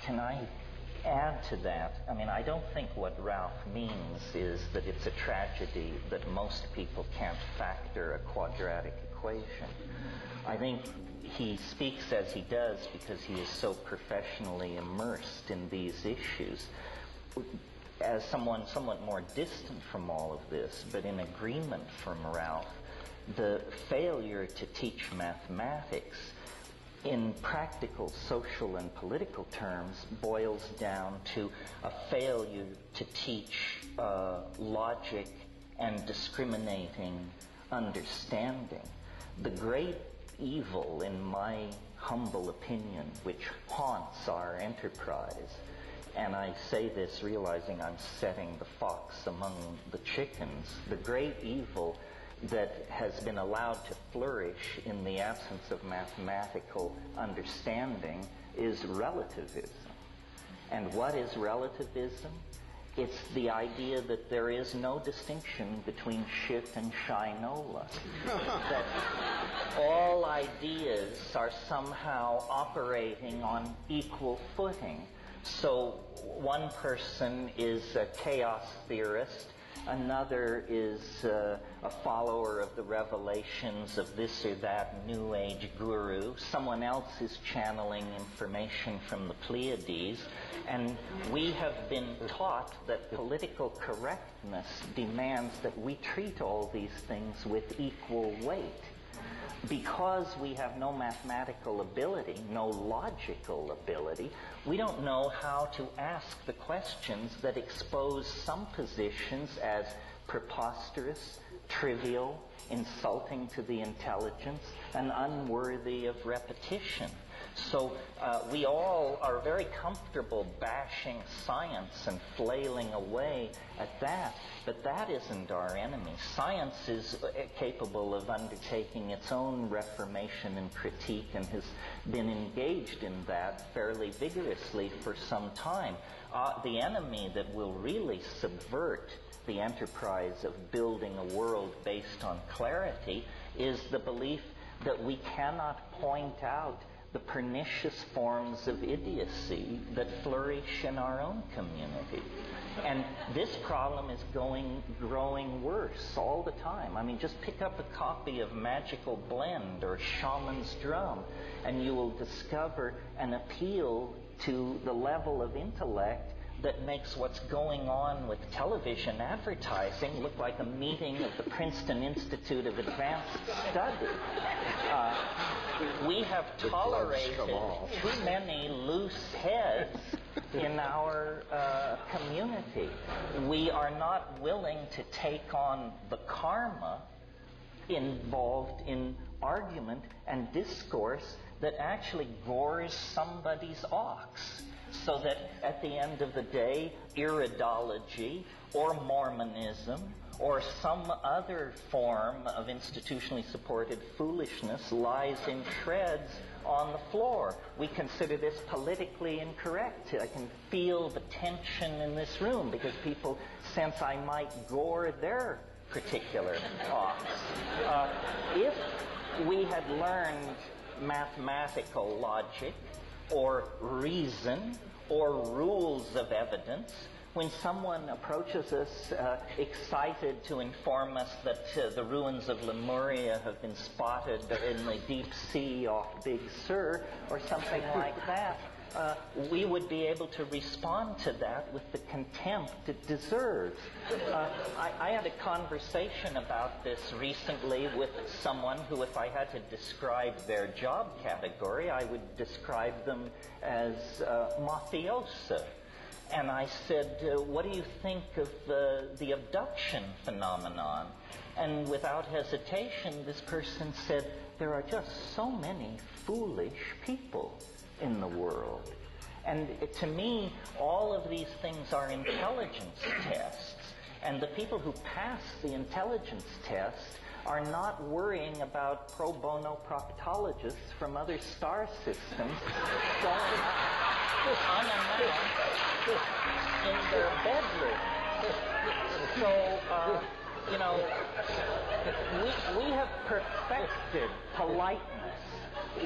Can I add to that? I mean, I don't think what Ralph means is that it's a tragedy that most people can't factor a quadratic equation. I think he speaks as he does because he is so professionally immersed in these issues. As someone somewhat more distant from all of this, but in agreement from Ralph, the failure to teach mathematics in practical, social, and political terms boils down to a failure to teach logic and discriminating understanding. The great evil, in my humble opinion, which haunts our enterprise, and I say this realizing I'm setting the fox among the chickens, the great evil that has been allowed to flourish in the absence of mathematical understanding is relativism. And what is relativism? It's the idea that there is no distinction between shit and shinola. That all ideas are somehow operating on equal footing. So one person is a chaos theorist, another is a follower of the revelations of this or that New Age guru. Someone else is channeling information from the Pleiades. And we have been taught that political correctness demands that we treat all these things with equal weight. Because we have no mathematical ability, no logical ability, we don't know how to ask the questions that expose some positions as preposterous, trivial, insulting to the intelligence, and unworthy of repetition. So we all are very comfortable bashing science and flailing away at that, but that isn't our enemy. Science is capable of undertaking its own reformation and critique and has been engaged in that fairly vigorously for some time. The enemy that will really subvert the enterprise of building a world based on clarity is the belief that we cannot point out the pernicious forms of idiocy that flourish in our own community. And this problem is growing worse all the time. I mean, just pick up a copy of Magical Blend or Shaman's Drum, and you will discover an appeal to the level of intellect that makes what's going on with television advertising look like a meeting of the Princeton Institute of Advanced Study. We have tolerated too many loose heads in our community. We are not willing to take on the karma involved in argument and discourse that actually gores somebody's ox. So that at the end of the day, iridology or Mormonism or some other form of institutionally supported foolishness lies in shreds on the floor. We consider this politically incorrect. I can feel the tension in this room because people sense I might gore their particular ox. If we had learned mathematical logic or reason or rules of evidence, when someone approaches us excited to inform us that the ruins of Lemuria have been spotted in the deep sea off Big Sur or something like that, we would be able to respond to that with the contempt it deserves. I had a conversation about this recently with someone who, if I had to describe their job category, I would describe them as mafiosa. And I said, what do you think of the abduction phenomenon? And without hesitation, this person said, there are just so many foolish people in the world. And to me, all of these things are intelligence tests. And the people who pass the intelligence test are not worrying about pro bono proctologists from other star systems going unannounced in their bedroom. So you know, we have perfected politeness.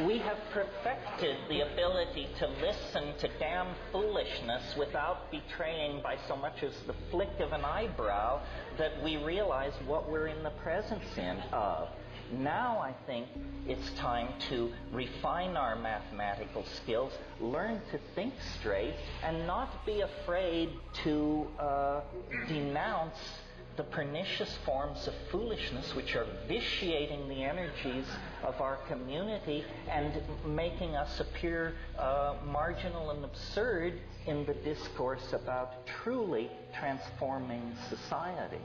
We have perfected the ability to listen to damn foolishness without betraying by so much as the flick of an eyebrow that we realize what we're in the presence of. Now I think it's time to refine our mathematical skills, learn to think straight, and not be afraid to denounce the pernicious forms of foolishness which are vitiating the energies of our community and making us appear marginal and absurd in the discourse about truly transforming society.